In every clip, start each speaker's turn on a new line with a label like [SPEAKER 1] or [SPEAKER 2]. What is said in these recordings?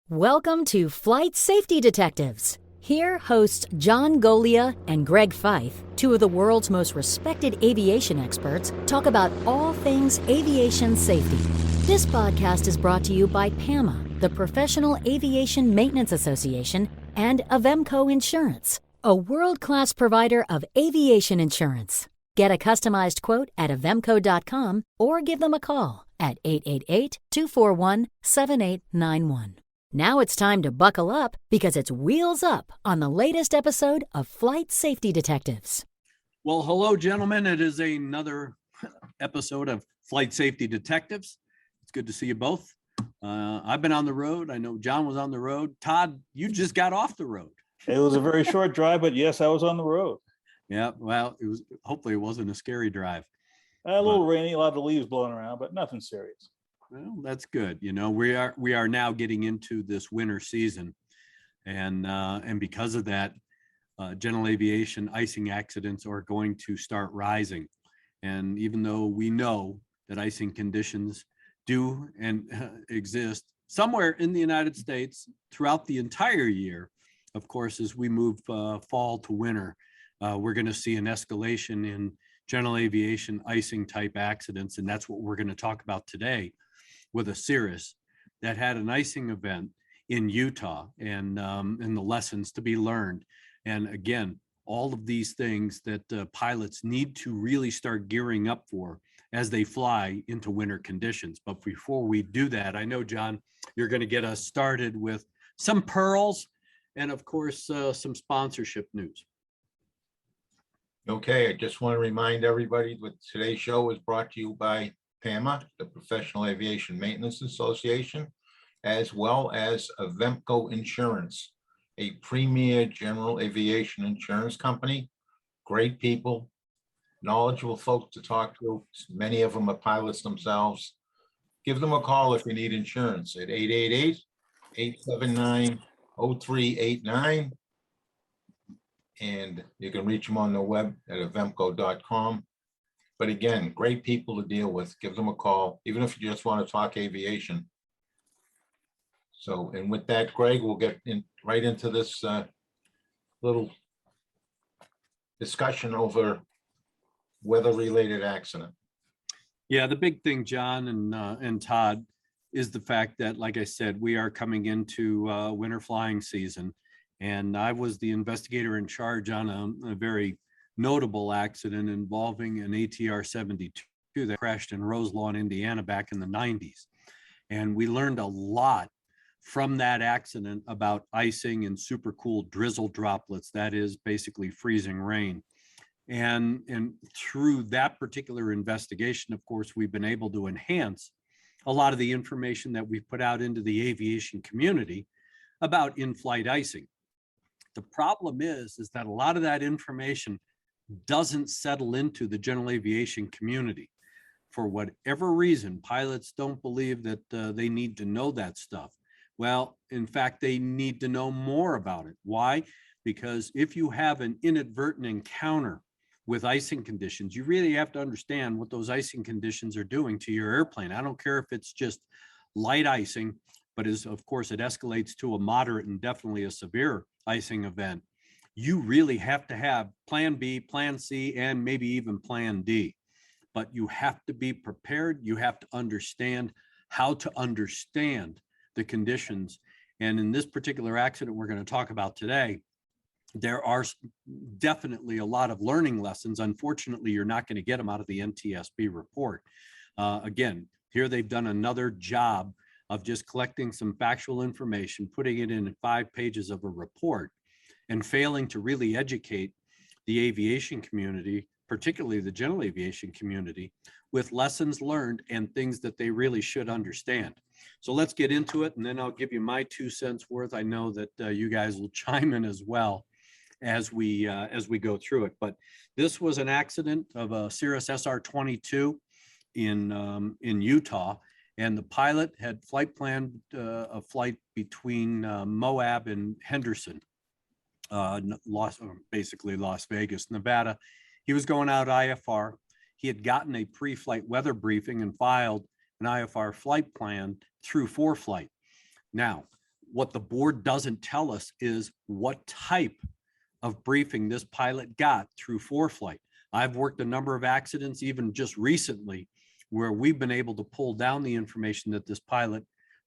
[SPEAKER 1] Welcome to Flight Safety Detectives. Here, hosts John Golia and Greg Fife, two of the world's most respected aviation experts, talk about all things aviation safety. This podcast is brought to you by PAMA, the Professional Aviation Maintenance Association, and Eventco Insurance, a world-class provider of aviation insurance. Get a customized quote at eventco.com or give them a call at 888-241-7891. Now it's time to buckle up because it's wheels up on the latest episode of Flight Safety Detectives.
[SPEAKER 2] Well, hello, gentlemen. It is another episode of Flight Safety Detectives. It's good to see you both. I've been on the road. I know John was on the road. Todd, you just got off the road.
[SPEAKER 3] It was a very short drive, but yes, I was on the road.
[SPEAKER 2] Yeah, well, it was. Hopefully it wasn't a scary drive.
[SPEAKER 3] A little rainy, a lot of leaves blowing around, but nothing serious.
[SPEAKER 2] Well, that's good. You know, we are now getting into this winter season, and because of that, general aviation icing accidents are going to start rising. And even though we know that icing conditions do and exist somewhere in the United States throughout the entire year, of course, as we move fall to winter, we're going to see an escalation in general aviation icing type accidents, and that's what we're going to talk about today, with a Cirrus that had an icing event in Utah, and the lessons to be learned. And again, all of these things that pilots need to really start gearing up for as they fly into winter conditions. But before we do that, I know, John, you're going to get us started with some pearls and, of course, some sponsorship news.
[SPEAKER 4] Okay, I just want to remind everybody that today's show is brought to you by PAMA, the Professional Aviation Maintenance Association, as well as Eventco Insurance, a premier general aviation insurance company. Great people, knowledgeable folks to talk to. Many of them are pilots themselves. Give them a call if you need insurance at 888-879-0389. And you can reach them on the web at eventco.com. But again, great people to deal with. Give them a call, even if you just want to talk aviation. So, and with that, Greg, we'll get right into this little discussion over weather-related accident.
[SPEAKER 2] Yeah, the big thing, John and Todd, is the fact that, like I said, we are coming into winter flying season. And I was the investigator in charge on a very notable accident involving an ATR 72 that crashed in Roselawn, Indiana back in the 90s. And we learned a lot from that accident about icing and super cool drizzle droplets, that is basically freezing rain. And through that particular investigation, of course, we've been able to enhance a lot of the information that we've put out into the aviation community about in-flight icing. The problem is that a lot of that information doesn't settle into the general aviation community. For whatever reason, pilots don't believe that they need to know that stuff. Well, in fact, they need to know more about it. Why? Because if you have an inadvertent encounter with icing conditions, you really have to understand what those icing conditions are doing to your airplane. I don't care if it's just light icing, but of course it escalates to a moderate and definitely a severe icing event. You really have to have plan B, plan C, and maybe even plan D. But you have to be prepared. You have to understand how to understand the conditions. And in this particular accident we're going to talk about today, there are definitely a lot of learning lessons. Unfortunately, you're not going to get them out of the NTSB report. Again, here they've done another job of just collecting some factual information, putting it in 5 pages of a report, and failing to really educate the aviation community, particularly the general aviation community, with lessons learned and things that they really should understand. So let's get into it, and then I'll give you my 2 cents worth. I know that you guys will chime in as well as we go through it. But this was an accident of a Cirrus SR-22 in Utah. And the pilot had planned a flight between Moab and Henderson, basically Las Vegas, Nevada. He was going out IFR. He had gotten a pre-flight weather briefing and filed an IFR flight plan through ForeFlight. Now, What the board doesn't tell us is what type of briefing this pilot got through ForeFlight. I've worked a number of accidents, even just recently, where we've been able to pull down the information that this pilot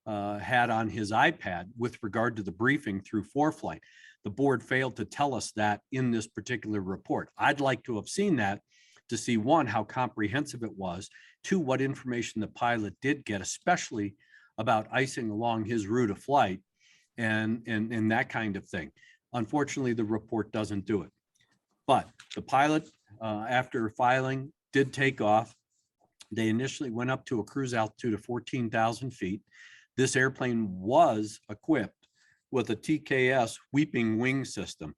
[SPEAKER 2] had on his iPad with regard to the briefing through ForeFlight. The board failed to tell us that in this particular report. I'd like to have seen that to see, one, how comprehensive it was, two, what information the pilot did get, especially about icing along his route of flight and that kind of thing. Unfortunately, the report doesn't do it. But the pilot, after filing, did take off. They initially went up to a cruise altitude of 14,000 feet. This airplane was equipped with a TKS Weeping Wing system.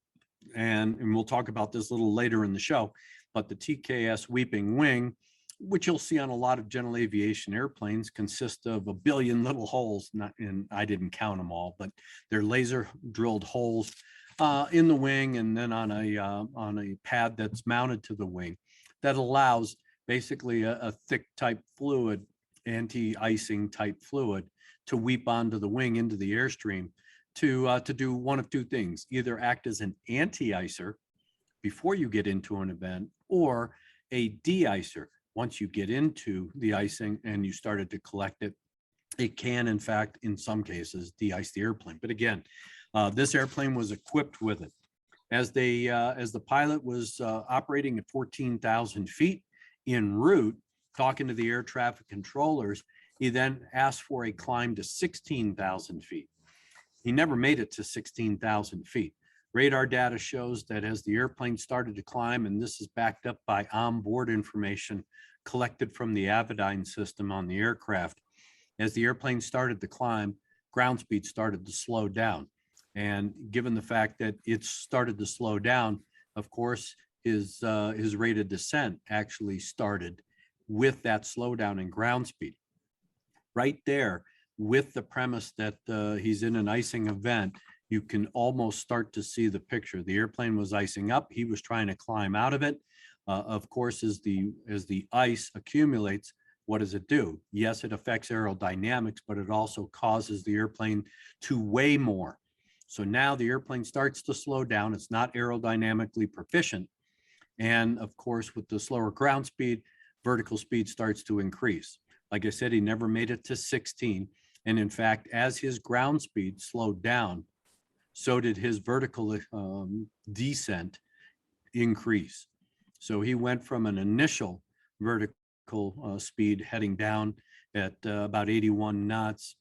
[SPEAKER 2] And we'll talk about this a little later in the show, but the TKS Weeping Wing, which you'll see on a lot of general aviation airplanes, consist of a billion little holes, and I didn't count them all, but they're laser drilled holes in the wing and then on a pad that's mounted to the wing that allows basically a thick type fluid, anti-icing type fluid, to weep onto the wing into the airstream to do one of two things: either act as an anti-icer before you get into an event, or a de-icer. Once you get into the icing and you started to collect it, it can, in fact, in some cases, de-ice the airplane. But again, this airplane was equipped with it. As the pilot was operating at 14,000 feet en route, talking to the air traffic controllers, he then asked for a climb to 16,000 feet. He never made it to 16,000 feet. Radar data shows that as the airplane started to climb, and this is backed up by onboard information collected from the Aviation system on the aircraft, as the airplane started to climb, ground speed started to slow down. And given the fact that it started to slow down, of course, his rate of descent actually started with that slowdown in ground speed. Right there, with the premise that he's in an icing event, you can almost start to see the picture. The airplane was icing up. He was trying to climb out of it. Of course, as the ice accumulates, what does it do? Yes, it affects aerodynamics, but it also causes the airplane to weigh more. So now the airplane starts to slow down. It's not aerodynamically proficient. And of course, with the slower ground speed, vertical speed starts to increase. Like I said, he never made it to 16. And in fact, as his ground speed slowed down, so did his vertical descent increase. So he went from an initial vertical speed heading down at about 81 knots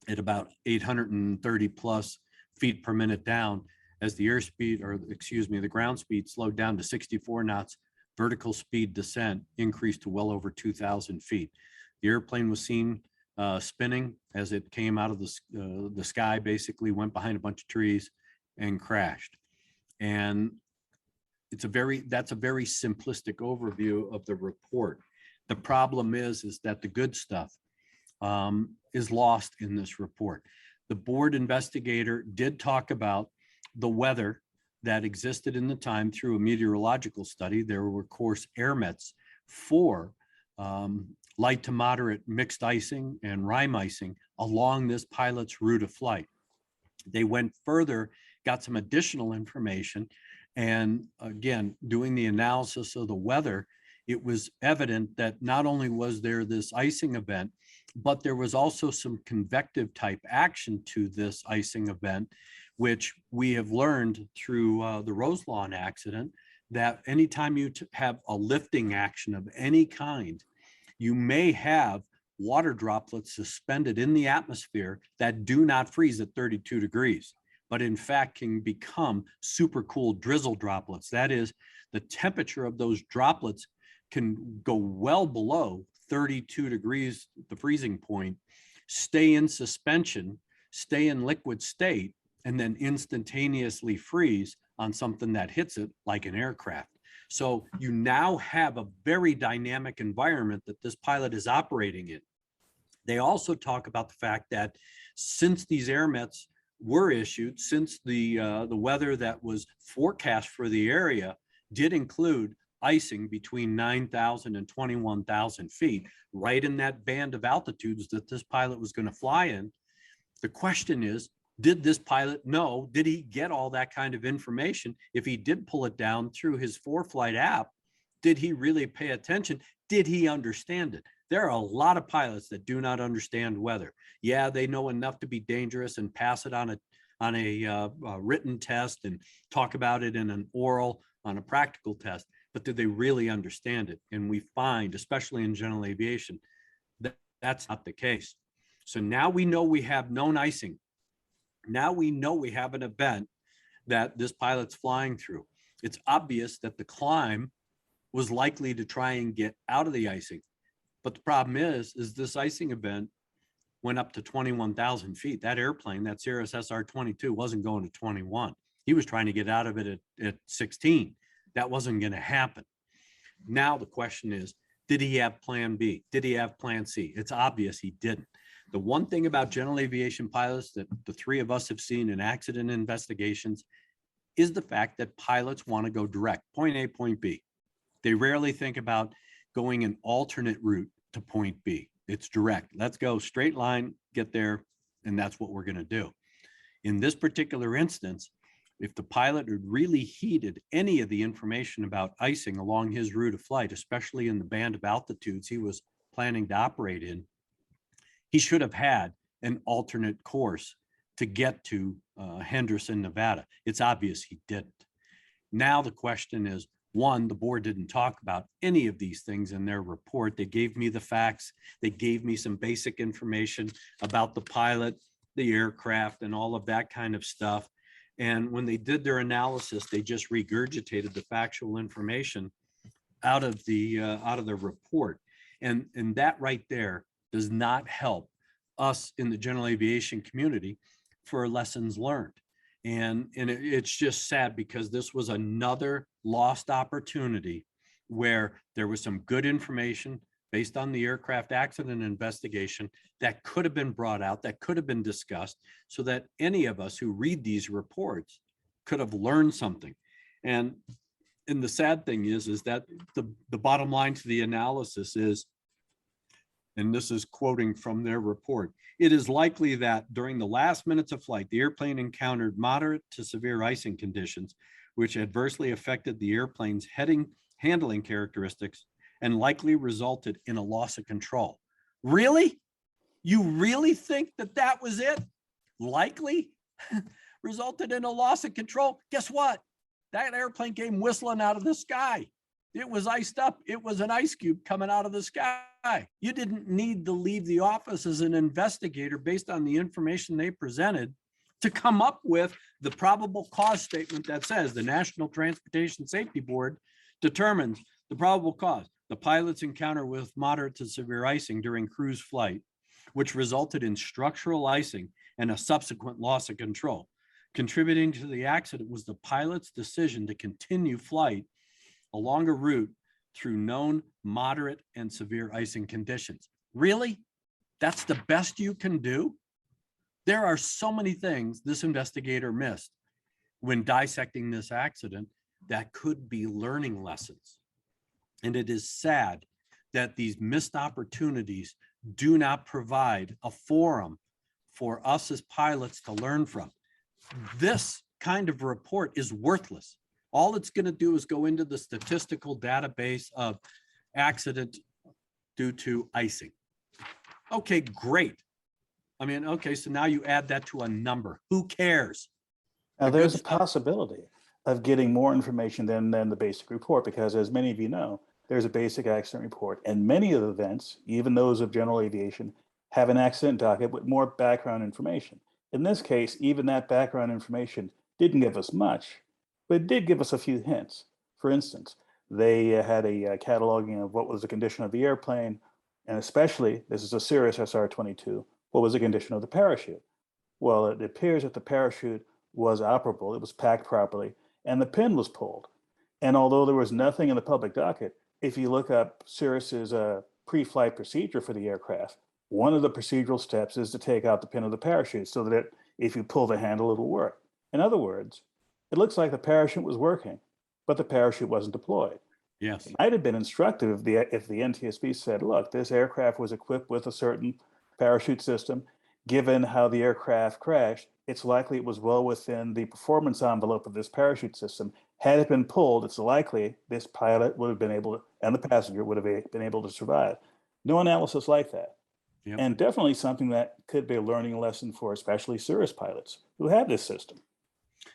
[SPEAKER 2] at about 830 plus feet per minute down. As the airspeed, or excuse me, the ground speed slowed down to 64 knots, vertical speed descent increased to well over 2,000 feet. The airplane was seen spinning as it came out of the sky, basically went behind a bunch of trees and crashed. And that's a very simplistic overview of the report. The problem is that the good stuff is lost in this report. The board investigator did talk about the weather that existed in the time through a meteorological study. There were, of course, air mets for light to moderate mixed icing and rime icing along this pilot's route of flight. They went further, got some additional information, and again, doing the analysis of the weather, it was evident that not only was there this icing event, but there was also some convective type action to this icing event, which we have learned through the Roselawn accident, that anytime you have a lifting action of any kind, you may have water droplets suspended in the atmosphere that do not freeze at 32 degrees, but in fact can become super cool drizzle droplets. That is, the temperature of those droplets can go well below 32 degrees, the freezing point, stay in suspension, stay in liquid state, and then instantaneously freeze on something that hits it, like an aircraft. So you now have a very dynamic environment that this pilot is operating in. They also talk about the fact that since these air mets were issued, since the weather that was forecast for the area did include icing between 9,000 and 21,000 feet, right in that band of altitudes that this pilot was going to fly in, the question is, Did this pilot know? Did he get all that kind of information? If he did pull it down through his ForeFlight app, did he really pay attention? Did he understand it? There are a lot of pilots that do not understand weather. Yeah, they know enough to be dangerous and pass it on a written test and talk about it in an oral on a practical test, but do they really understand it? And we find, especially in general aviation, that that's not the case. So now we know we have known icing. Now we know we have an event that this pilot's flying through. It's obvious that the climb was likely to try and get out of the icing. But the problem is this icing event went up to 21,000 feet. That airplane, that Cirrus SR-22, wasn't going to 21. He was trying to get out of it at 16. That wasn't going to happen. Now the question is, did he have plan B? Did he have plan C? It's obvious he didn't. The one thing about general aviation pilots that the three of us have seen in accident investigations is the fact that pilots want to go direct, point A, point B. They rarely think about going an alternate route to point B. It's direct. Let's go straight line, get there, and that's what we're going to do. In this particular instance, if the pilot had really heeded any of the information about icing along his route of flight, especially in the band of altitudes he was planning to operate in, he should have had an alternate course to get to Henderson, Nevada. It's obvious he didn't. Now the question is, one, the board didn't talk about any of these things in their report. They gave me the facts. They gave me some basic information about the pilot, the aircraft, and all of that kind of stuff. And when they did their analysis, they just regurgitated the factual information out of the report. And that right there does not help us in the general aviation community for lessons learned. And it's just sad because this was another lost opportunity where there was some good information based on the aircraft accident investigation that could have been brought out, that could have been discussed, so that any of us who read these reports could have learned something. And the sad thing is that the bottom line to the analysis is, and this is quoting from their report, it is likely that during the last minutes of flight, the airplane encountered moderate to severe icing conditions, which adversely affected the airplane's handling characteristics and likely resulted in a loss of control. Really? You really think that was it? Likely resulted in a loss of control? Guess what? That airplane came whistling out of the sky. It was iced up. It was an ice cube coming out of the sky. You didn't need to leave the office as an investigator based on the information they presented to come up with the probable cause statement that says the National Transportation Safety Board determines the probable cause. The pilot's encounter with moderate to severe icing during cruise flight, which resulted in structural icing and a subsequent loss of control. Contributing to the accident was the pilot's decision to continue flight along a route through known moderate and severe icing conditions. Really? That's the best you can do? There are so many things this investigator missed when dissecting this accident that could be learning lessons. And it is sad that these missed opportunities do not provide a forum for us as pilots to learn from. This kind of report is worthless. All it's going to do is go into the statistical database of accident due to icing. Okay, great. I mean, okay, so now you add that to a number. Who cares?
[SPEAKER 3] Now, there's a possibility of getting more information than the basic report, because as many of you know, there's a basic accident report, and many of the events, even those of general aviation, have an accident docket with more background information. In this case, even that background information didn't give us much, but it did give us a few hints. For instance, they had a cataloging of what was the condition of the airplane, and especially, this is a Cirrus SR-22, what was the condition of the parachute? Well, it appears that the parachute was operable, it was packed properly, and the pin was pulled. And although there was nothing in the public docket, if you look up Cirrus's pre-flight procedure for the aircraft, one of the procedural steps is to take out the pin of the parachute so that if you pull the handle, it'll work. In other words, it looks like the parachute was working, but the parachute wasn't deployed.
[SPEAKER 2] Yes.
[SPEAKER 3] It might have been instructive if the NTSB said, look, this aircraft was equipped with a certain parachute system, given how the aircraft crashed, it's likely it was well within the performance envelope of this parachute system. Had it been pulled, it's likely this pilot would have been able to, and the passenger would have been able to survive. No analysis like that.
[SPEAKER 2] Yep.
[SPEAKER 3] And definitely something that could be a learning lesson for especially Cirrus pilots who have this system.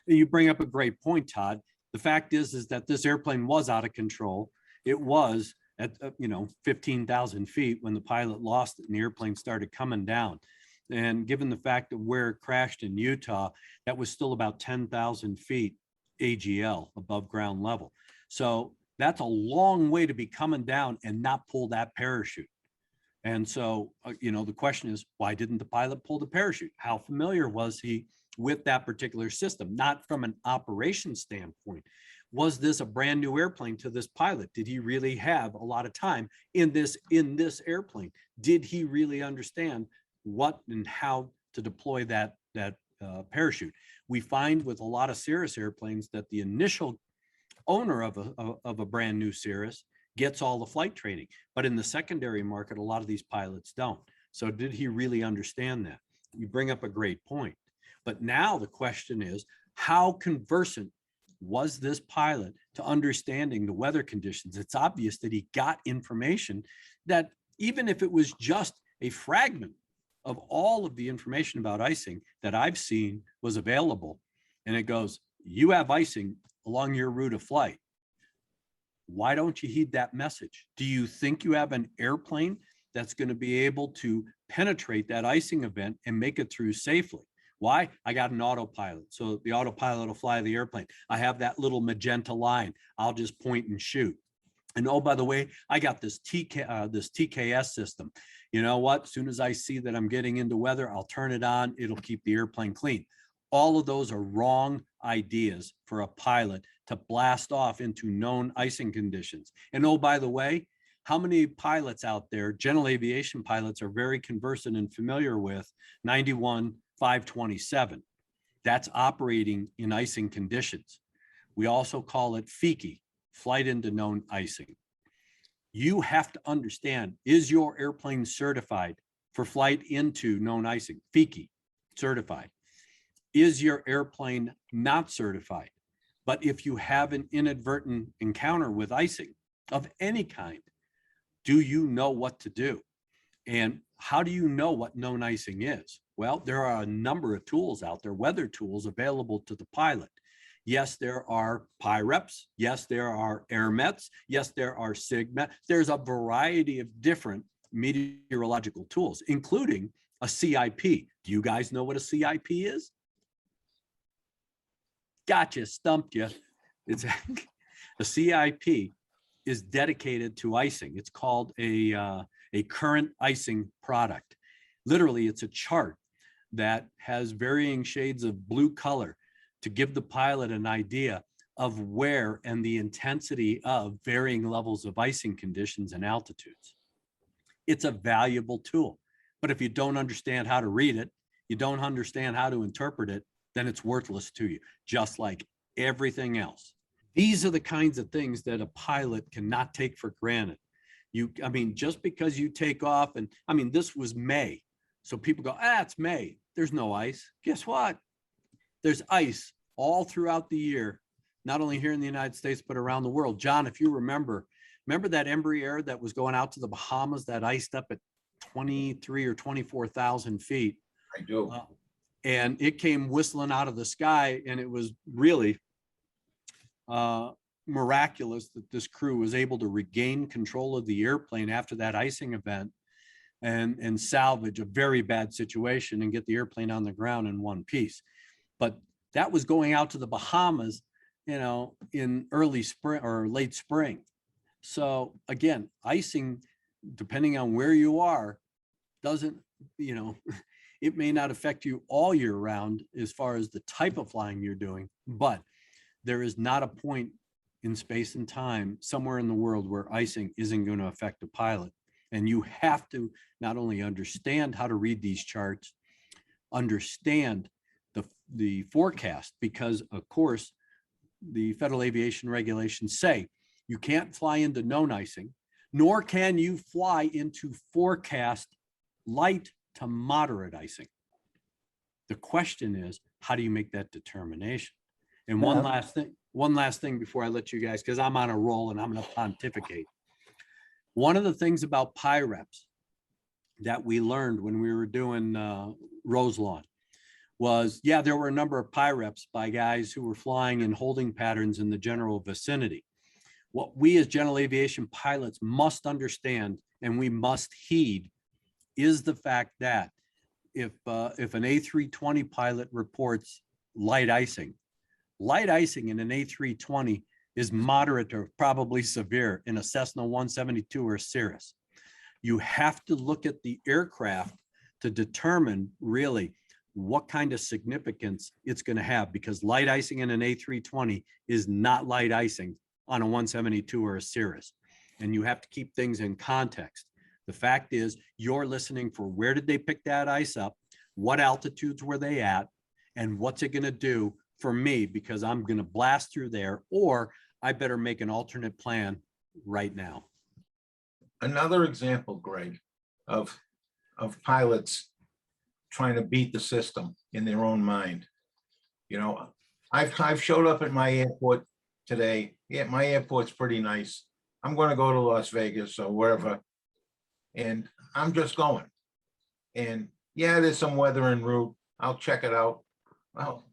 [SPEAKER 2] You bring up a great point, Todd. The fact is that this airplane was out of control. It was at 15,000 feet when the pilot lost it and the airplane started coming down. And given the fact of where it crashed in Utah, that was still about 10,000 feet AGL, above ground level. So that's a long way to be coming down and not pull that parachute. And so, the question is, why didn't the pilot pull the parachute? How familiar was he with that particular system? Not from an operation standpoint. Was this a brand new airplane to this pilot? Did he really have a lot of time in this airplane? Did he really understand what and how to deploy that parachute? We find with a lot of Cirrus airplanes that the initial owner of a brand new Cirrus gets all the flight training, but in the secondary market, a lot of these pilots don't. So did he really understand that? You bring up a great point. But now the question is, how conversant was this pilot to understanding the weather conditions? It's obvious that he got information that, even if it was just a fragment of all of the information about icing that I've seen was available, and it goes, you have icing along your route of flight. Why don't you heed that message? Do you think you have an airplane that's going to be able to penetrate that icing event and make it through safely? Why? I got an autopilot. So the autopilot will fly the airplane. I have that little magenta line. I'll just point and shoot. And oh, by the way, I got this TKS system. You know what? As soon as I see that I'm getting into weather, I'll turn it on. It'll keep the airplane clean. All of those are wrong ideas for a pilot to blast off into known icing conditions. And oh, by the way, how many pilots out there, general aviation pilots, are very conversant and familiar with 91-527? That's operating in icing conditions. We also call it FIKI, flight into known icing. You have to understand, is your airplane certified for flight into known icing? FIKI, certified. Is your airplane not certified? But if you have an inadvertent encounter with icing of any kind, do you know what to do? And how do you know what known icing is? Well, there are a number of tools out there, weather tools available to the pilot. Yes, there are PIREPs. Yes, there are AirMets. Yes, there are SIGMET. There's a variety of different meteorological tools, including a CIP. Do you guys know what a CIP is? Gotcha, stumped you. It's a CIP is dedicated to icing. It's called a current icing product. Literally, it's a chart that has varying shades of blue color to give the pilot an idea of where and the intensity of varying levels of icing conditions and altitudes. It's a valuable tool, but if you don't understand how to read it, you don't understand how to interpret it, then it's worthless to you, just like everything else. These are the kinds of things that a pilot cannot take for granted. Just because you take off, and this was May. So people go, it's May, there's no ice. Guess what? There's ice all throughout the year, not only here in the United States, but around the world. John, if you remember that Embraer that was going out to the Bahamas that iced up at 23 or 24,000 feet?
[SPEAKER 4] I do.
[SPEAKER 2] And it came whistling out of the sky, and it was really miraculous that this crew was able to regain control of the airplane after that icing event and salvage a very bad situation and get the airplane on the ground in one piece. But that was going out to the Bahamas, in early spring or late spring. So again, icing, depending on where you are, doesn't, it may not affect you all year round as far as the type of flying you're doing, but there is not a point in space and time somewhere in the world where icing isn't going to affect a pilot. And you have to not only understand how to read these charts, understand the forecast, because of course, the federal aviation regulations say you can't fly into known icing, nor can you fly into forecast light to moderate icing. The question is, how do you make that determination? And
[SPEAKER 3] Yeah.
[SPEAKER 2] one last thing before I let you guys, because I'm on a roll and I'm going to pontificate. One of the things about PIREPs that we learned when we were doing Roselawn was, yeah, there were a number of PIREPs by guys who were flying in holding patterns in the general vicinity. What we as general aviation pilots must understand and we must heed is the fact that if an A320 pilot reports light icing in an A320 is moderate or probably severe in a Cessna 172 or a Cirrus. You have to look at the aircraft to determine really what kind of significance it's going to have, because light icing in an A320 is not light icing on a 172 or a Cirrus. And you have to keep things in context. The fact is, you're listening for where did they pick that ice up? What altitudes were they at? And what's it going to do for me? Because I'm going to blast through there, or I better make an alternate plan right now.
[SPEAKER 4] Another example, Greg, of pilots trying to beat the system in their own mind. You know, I've showed up at my airport today. Yeah, my airport's pretty nice. I'm going to go to Las Vegas or wherever, and I'm just going. And yeah, there's some weather en route. I'll check it out. Well,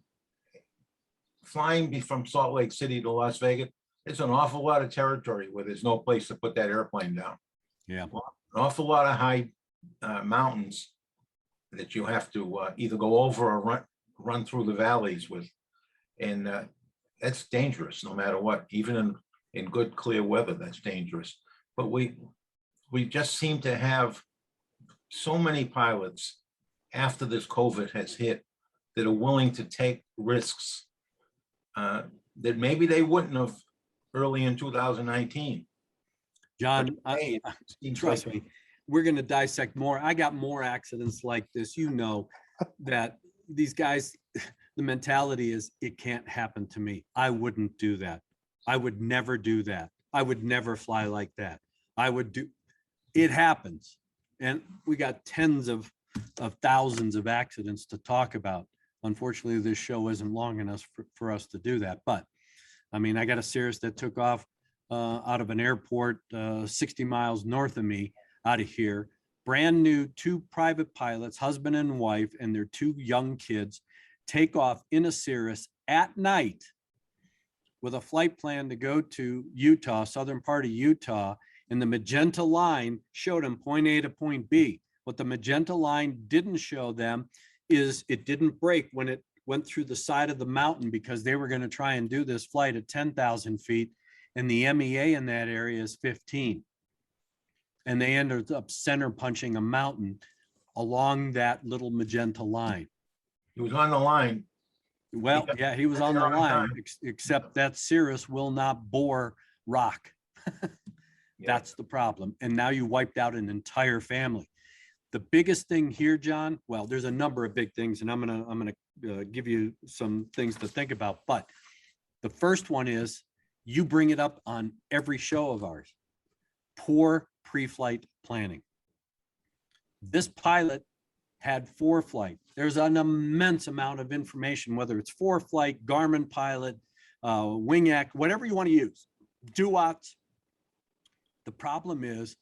[SPEAKER 4] flying from Salt Lake City to Las Vegas, it's an awful lot of territory where there's no place to put that airplane down.
[SPEAKER 2] Yeah.
[SPEAKER 4] An awful lot of high mountains that you have to either go over or run through the valleys with. And that's dangerous no matter what, even in good, clear weather, that's dangerous. But we just seem to have so many pilots after this COVID has hit that are willing to take risks that maybe they wouldn't have early in 2019.
[SPEAKER 2] John, trust me, we're going to dissect more. I got more accidents like this. You know that these guys, the mentality is it can't happen to me. I wouldn't do that. I would never do that. I would never fly like that. It happens. And we got tens of thousands of accidents to talk about. Unfortunately, this show isn't long enough for us to do that. But I mean, I got a Cirrus that took off out of an airport 60 miles north of me out of here. Brand new, two private pilots, husband and wife, and their two young kids take off in a Cirrus at night with a flight plan to go to Utah, southern part of Utah. And the magenta line showed them point A to point B. What the magenta line didn't show them is it didn't break when it went through the side of the mountain, because they were going to try and do this flight at 10,000 feet. And the MEA in that area is 15. And they ended up center punching a mountain along that little magenta line.
[SPEAKER 4] He was on the line.
[SPEAKER 2] Well, yeah, he was on the line, except that Cirrus will not bore rock. That's the problem. And now you wiped out an entire family. The biggest thing here, John, well, there's a number of big things, and I'm gonna give you some things to think about. But the first one is, you bring it up on every show of ours, poor pre-flight planning. This pilot had ForeFlight. There's an immense amount of information, whether it's ForeFlight, Garmin Pilot, WingX, whatever you want to use, DUATS. The problem is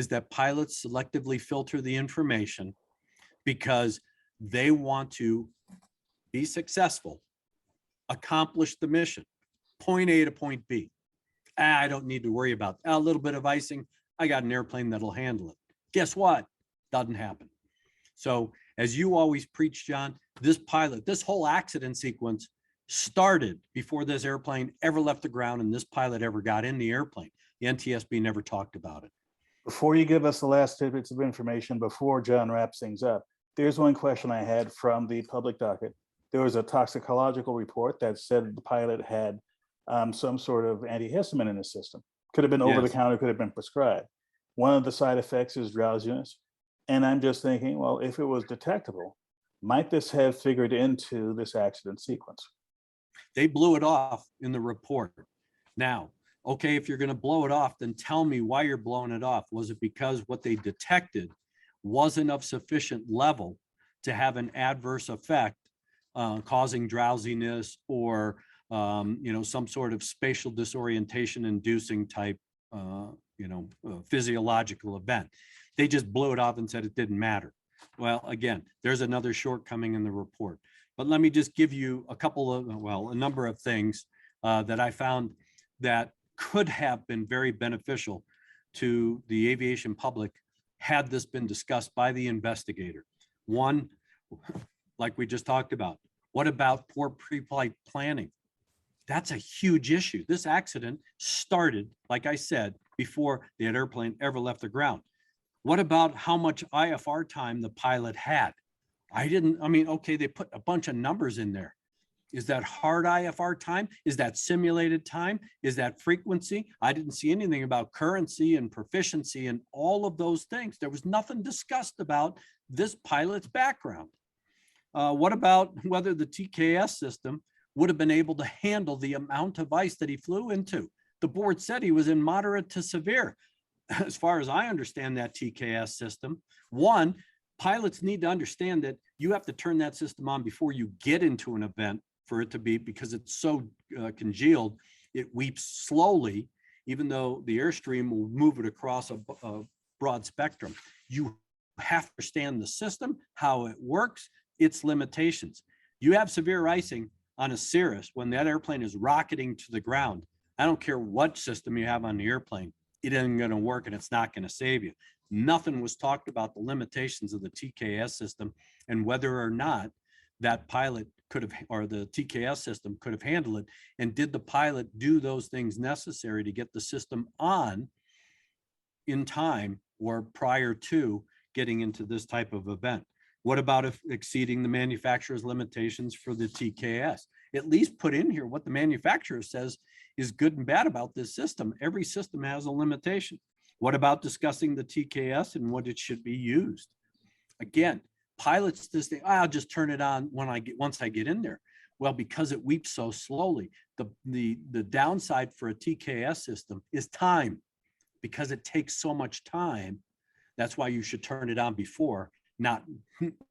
[SPEAKER 2] that pilots selectively filter the information because they want to be successful, accomplish the mission, point A to point B. I don't need to worry about a little bit of icing. I got an airplane that'll handle it. Guess what? Doesn't happen. So as you always preach, John, this pilot, this whole accident sequence started before this airplane ever left the ground and this pilot ever got in the airplane. The NTSB never talked about it.
[SPEAKER 3] Before you give us the last tidbits of information, before John wraps things up, there's one question I had from the public docket. There was a toxicological report that said the pilot had some sort of antihistamine in his system. Could have been over the counter, could have been prescribed. One of the side effects is drowsiness. And I'm just thinking, well, if it was detectable, might this have figured into this accident sequence?
[SPEAKER 2] They blew it off in the report. Now, okay, if you're going to blow it off, then tell me why you're blowing it off. Was it because what they detected wasn't of sufficient level to have an adverse effect, causing drowsiness or some sort of spatial disorientation inducing type physiological event. They just blew it off and said it didn't matter. Well, again, there's another shortcoming in the report. But let me just give you a number of things that I found that could have been very beneficial to the aviation public had this been discussed by the investigator. One, like we just talked about, what about poor pre-flight planning? That's a huge issue. This accident started, like I said, before the airplane ever left the ground. What about how much IFR time the pilot had? Okay, they put a bunch of numbers in there. Is that hard IFR time? Is that simulated time? Is that frequency? I didn't see anything about currency and proficiency and all of those things. There was nothing discussed about this pilot's background. What about whether the TKS system would have been able to handle the amount of ice that he flew into? The board said he was in moderate to severe. As far as I understand that TKS system, one, pilots need to understand that you have to turn that system on before you get into an event for it to be, because it's so congealed, it weeps slowly, even though the airstream will move it across a broad spectrum. You have to understand the system, how it works, its limitations. You have severe icing on a Cirrus when that airplane is rocketing to the ground. I don't care what system you have on the airplane, it isn't going to work and it's not going to save you. Nothing was talked about the limitations of the TKS system and whether or not that pilot could have, or the TKS system could have handled it. And did the pilot do those things necessary to get the system on in time or prior to getting into this type of event? What about if exceeding the manufacturer's limitations for the TKS? At least put in here what the manufacturer says is good and bad about this system. Every system has a limitation. What about discussing the TKS and what it should be used? Again, pilots just think, I'll just turn it on once I get in there. Well, because it weeps so slowly, the downside for a TKS system is time, because it takes so much time. That's why you should turn it on before, not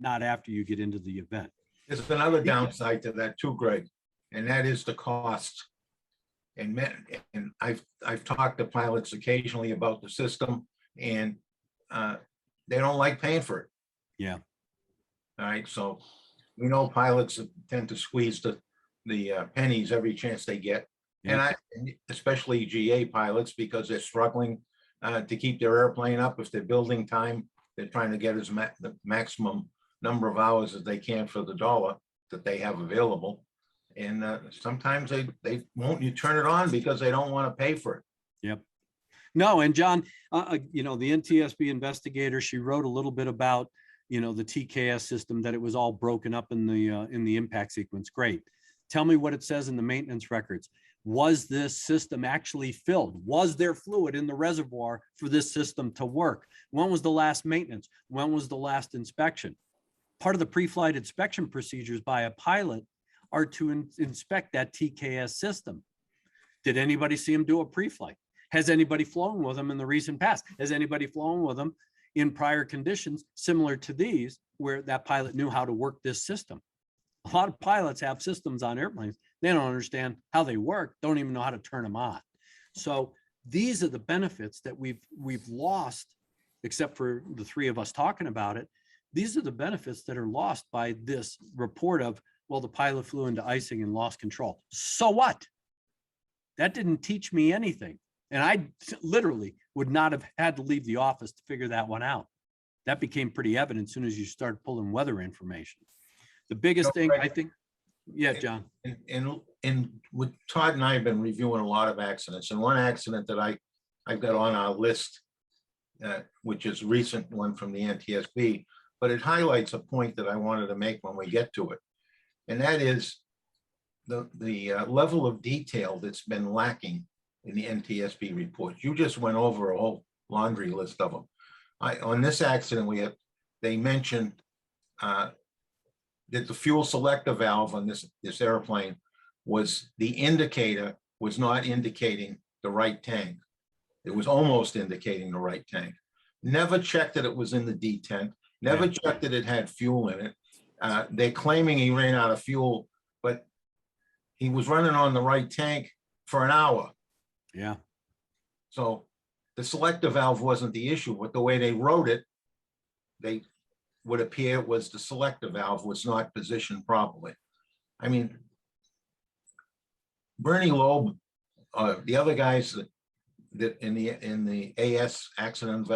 [SPEAKER 2] after you get into the event.
[SPEAKER 4] There's another downside to that too, Greg, and that is the cost. And I've talked to pilots occasionally about the system, and they don't like paying for it.
[SPEAKER 2] Yeah.
[SPEAKER 4] All right, so we know pilots tend to squeeze the pennies every chance they get,
[SPEAKER 2] Yeah.
[SPEAKER 4] and especially GA pilots, because they're struggling to keep their airplane up. If they're building time, they're trying to get the maximum number of hours that they can for the dollar that they have available. And sometimes they won't turn it on because they don't want to pay for it. Yep.
[SPEAKER 2] No, and John, the NTSB investigator, she wrote a little bit about, the TKS system, that it was all broken up in the impact sequence. Great. Tell me what it says in the maintenance records. Was this system actually filled? Was there fluid in the reservoir for this system to work? When was the last maintenance? When was the last inspection? Part of the pre-flight inspection procedures by a pilot are to inspect that TKS system. Did anybody see him do a pre-flight? Has anybody flown with him in the recent past? Has anybody flown with him in prior conditions similar to these, where that pilot knew how to work this system? A lot of pilots have systems on airplanes. They don't understand how they work, don't even know how to turn them on. So these are the benefits that we've lost, except for the three of us talking about it. These are the benefits that are lost by this report of, well, the pilot flew into icing and lost control. So what? That didn't teach me anything. And I literally would not have had to leave the office to figure that one out. That became pretty evident as soon as you started pulling weather information. The biggest thing, I think, yeah, John.
[SPEAKER 4] And with Todd and I have been reviewing a lot of accidents, and one accident that I've got on our list, which is a recent one from the NTSB, but it highlights a point that I wanted to make when we get to it. And that is the level of detail that's been lacking in the NTSB report. You just went over a whole laundry list of them. On this accident, they mentioned that the fuel selector valve on this airplane was the indicator was not indicating the right tank. It was almost indicating the right tank. Never checked that it was in the detent. Never checked that it had fuel in it. They're claiming he ran out of fuel, but he was running on the right tank for an hour.
[SPEAKER 2] Yeah.
[SPEAKER 4] So the selector valve wasn't the issue, but the way they wrote it, they would appear was the selector valve was not positioned properly. I mean, Bernie Loeb, the other guys that in the AS Accident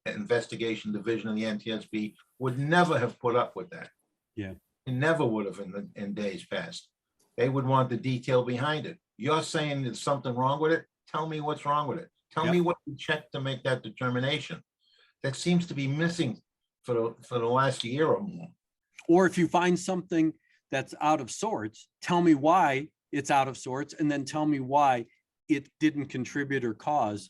[SPEAKER 4] Investigation Division of the NTSB would never have put up with that.
[SPEAKER 2] Yeah.
[SPEAKER 4] They never would have in days past. They would want the detail behind it. You're saying there's something wrong with it? Tell me what's wrong with it. Tell me what you checked to make that determination. That seems to be missing for the last year or more.
[SPEAKER 2] Or if you find something that's out of sorts, tell me why it's out of sorts, and then tell me why it didn't contribute or cause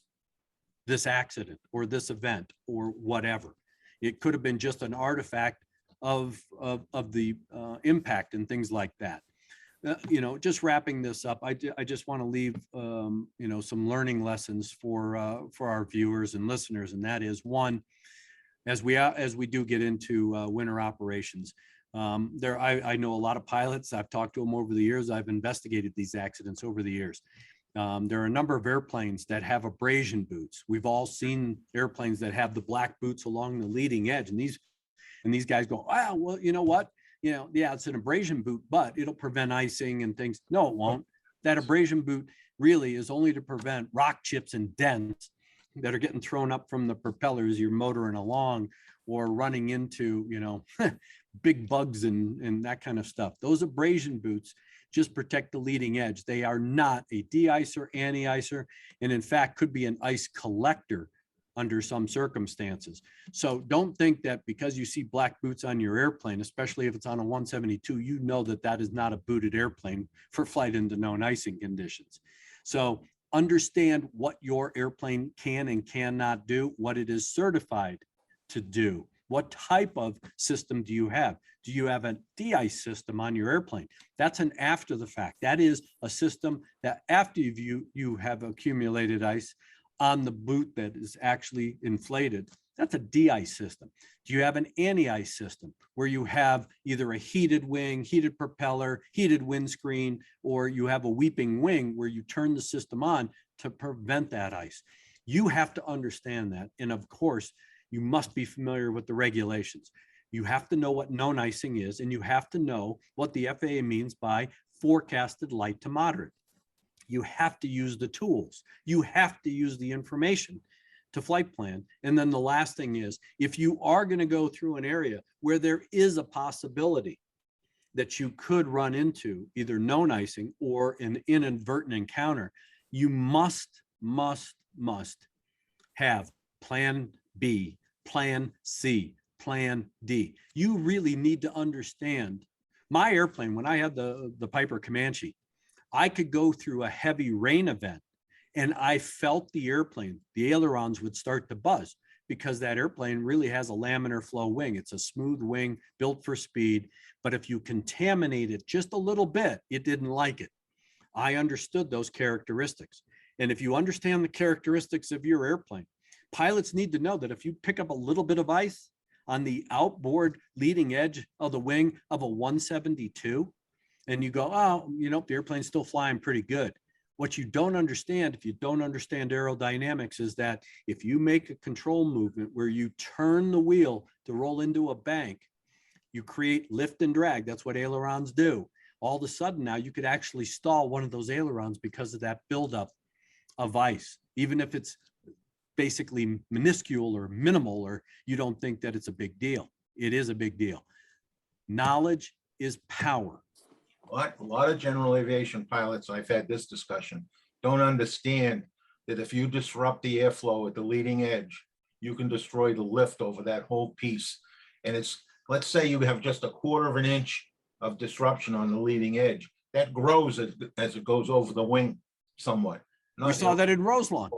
[SPEAKER 2] this accident or this event or whatever. It could have been just an artifact of the impact and things like that. You know, just wrapping this up, I just want to leave you know, some learning lessons for our viewers and listeners, and that is, one, as we do get into winter operations, I know a lot of pilots. I've talked to them over the years. I've investigated these accidents over the years. There are a number of airplanes that have abrasion boots. We've all seen airplanes that have the black boots along the leading edge, and these guys go, "Ah, well, you know what? You know, yeah, it's an abrasion boot, but it'll prevent icing and things." No, it won't. That abrasion boot really is only to prevent rock chips and dents that are getting thrown up from the propellers you're motoring along, or running into, you know, big bugs and that kind of stuff. Those abrasion boots just protect the leading edge. They are not a de-icer, anti-icer, and in fact could be an ice collector under some circumstances. So don't think that because you see black boots on your airplane, especially if it's on a 172, you know that that is not a booted airplane for flight into known icing conditions. So understand what your airplane can and cannot do, what it is certified to do. What type of system do you have? Do you have a de-ice system on your airplane? That's an after the fact. That is a system that after you have accumulated ice on the boot that is actually inflated, that's a de-ice system. Do you have an anti-ice system where you have either a heated wing, heated propeller, heated windscreen, or you have a weeping wing where you turn the system on to prevent that ice? You have to understand that. And of course, you must be familiar with the regulations. You have to know what known icing is, and you have to know what the FAA means by forecasted light to moderate. You have to use the tools. You have to use the information to flight plan. And then the last thing is, if you are going to go through an area where there is a possibility that you could run into either known icing or an inadvertent encounter, you must have plan B, plan C, plan D. You really need to understand. My airplane, when I had the Piper Comanche, I could go through a heavy rain event and I felt the airplane, the ailerons would start to buzz, because that airplane really has a laminar flow wing. It's a smooth wing built for speed, but if you contaminate it just a little bit, it didn't like it. I understood those characteristics. And if you understand the characteristics of your airplane, pilots need to know that if you pick up a little bit of ice on the outboard leading edge of the wing of a 172, and you go, oh, you know, the airplane's still flying pretty good. What you don't understand, if you don't understand aerodynamics, is that if you make a control movement where you turn the wheel to roll into a bank, you create lift and drag. That's what ailerons do. All of a sudden now you could actually stall one of those ailerons because of that buildup of ice, even if it's basically minuscule or minimal, or you don't think that it's a big deal. It is a big deal. Knowledge is power.
[SPEAKER 4] A lot of general aviation pilots, I've had this discussion, don't understand that if you disrupt the airflow at the leading edge, you can destroy the lift over that whole piece. And it's, let's say you have just a quarter of an inch of disruption on the leading edge. That grows as it goes over the wing somewhat.
[SPEAKER 2] We saw that in Roselawn.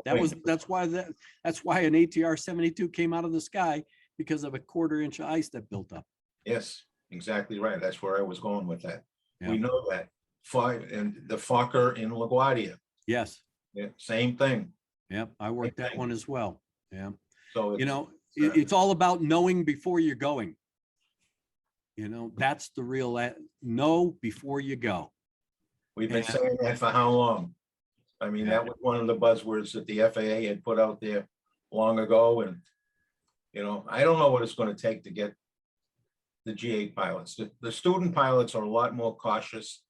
[SPEAKER 2] That's why an ATR 72 came out of the sky, because of a quarter inch of ice that built up.
[SPEAKER 4] Yes, exactly right. That's where I was going with that.
[SPEAKER 2] Yeah.
[SPEAKER 4] We know that. And the Fokker in LaGuardia.
[SPEAKER 2] Yes.
[SPEAKER 4] Yeah, same thing.
[SPEAKER 2] Yep, I worked that one as well. Yeah.
[SPEAKER 4] So
[SPEAKER 2] you know, it's all about knowing before you're going. That's the real know before you go.
[SPEAKER 4] We've been
[SPEAKER 2] And-
[SPEAKER 4] saying that for how long? I mean, that was one of the buzzwords that the FAA had put out there long ago, and I don't know what it's going to take to get the GA pilots. The student pilots are a lot more cautious.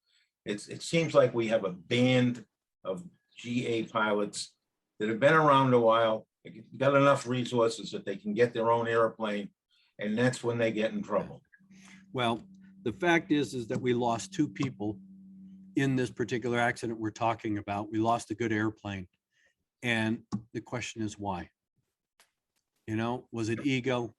[SPEAKER 4] It seems like we have a band of GA pilots that have been around a while, got enough resources that they can get their own airplane, and that's when they get in trouble.
[SPEAKER 2] Well, the fact is that we lost 2 people in this particular accident we're talking about. We lost a good airplane. And the question is why? Was it ego?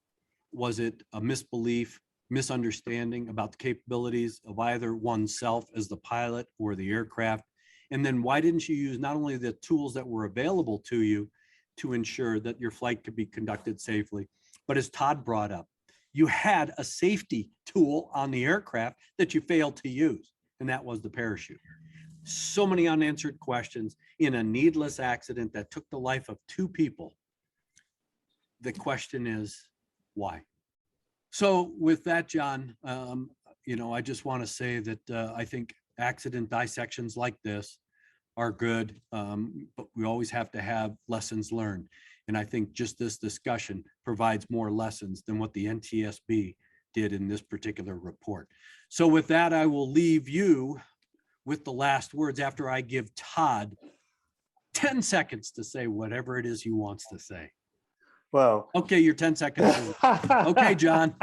[SPEAKER 2] Was it a misbelief, misunderstanding about the capabilities of either oneself as the pilot or the aircraft? And then why didn't you use not only the tools that were available to you to ensure that your flight could be conducted safely, but as Todd brought up, you had a safety tool on the aircraft that you failed to use, and that was the parachute. So many unanswered questions in a needless accident that took the life of 2 people. The question is, why? So with that, John, I just want to say that I think accident dissections like this are good, but we always have to have lessons learned. And I think just this discussion provides more lessons than what the NTSB did in this particular report. So with that, I will leave you with the last words after I give Todd 10 seconds to say whatever it is he wants to say.
[SPEAKER 3] Well,
[SPEAKER 2] Okay, your 10 seconds. Okay, John.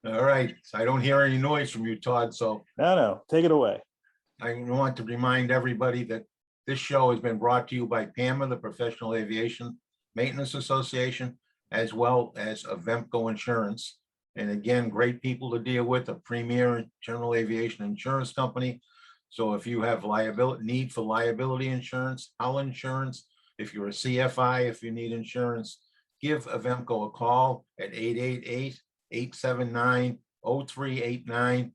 [SPEAKER 4] All right, so I don't hear any noise from you, Todd, so
[SPEAKER 3] no, take it away.
[SPEAKER 4] I want to remind everybody that this show has been brought to you by PAMA, the Professional Aviation Maintenance Association, as well as Eventco Insurance. And again, great people to deal with, a premier general aviation insurance company. So if you have need for liability insurance, hull insurance, if you're a CFI, if you need insurance, give Eventco a call at 888-879-0389.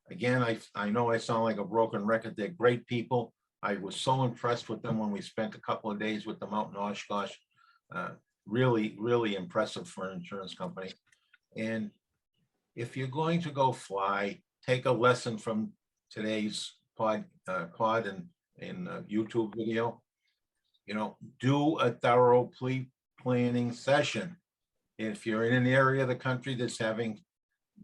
[SPEAKER 4] Again, I know I sound like a broken record. They're great people. I was so impressed with them when we spent a couple of days with them out in Oshkosh. Really, really impressive for an insurance company. And if you're going to go fly, take a lesson from today's pod and YouTube video. Do a thorough pre-planning session. If you're in an area of the country that's having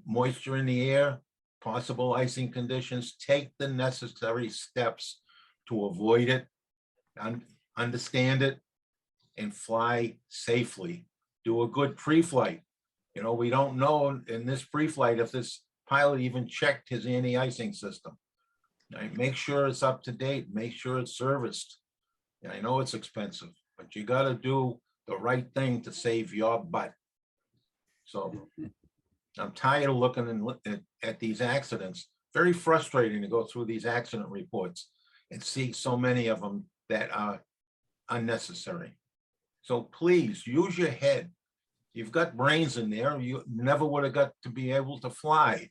[SPEAKER 4] moisture in the air, possible icing conditions, take the necessary steps to avoid it, understand it, and fly safely. Do a good pre-flight. We don't know in this pre-flight if this pilot even checked his anti-icing system. Make sure it's up to date, make sure it's serviced. And I know it's expensive, but you got to do the right thing to save your butt. So I'm tired of looking at these accidents. Very frustrating to go through these accident reports and see so many of them that are unnecessary. So please use your head. You've got brains in there. You never would have got to be able to fly.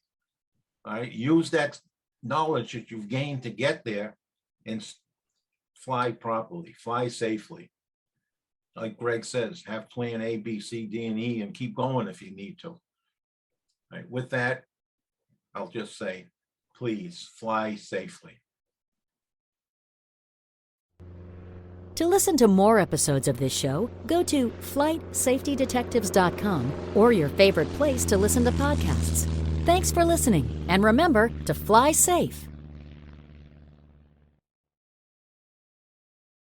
[SPEAKER 4] All right, use that knowledge that you've gained to get there and fly properly, fly safely. Like Greg says, have plan A, B, C, D, and E, and keep going if you need to. All right, with that, I'll just say, please fly safely.
[SPEAKER 1] To listen to more episodes of this show, go to flightsafetydetectives.com or your favorite place to listen to podcasts. Thanks for listening, and remember to fly safe.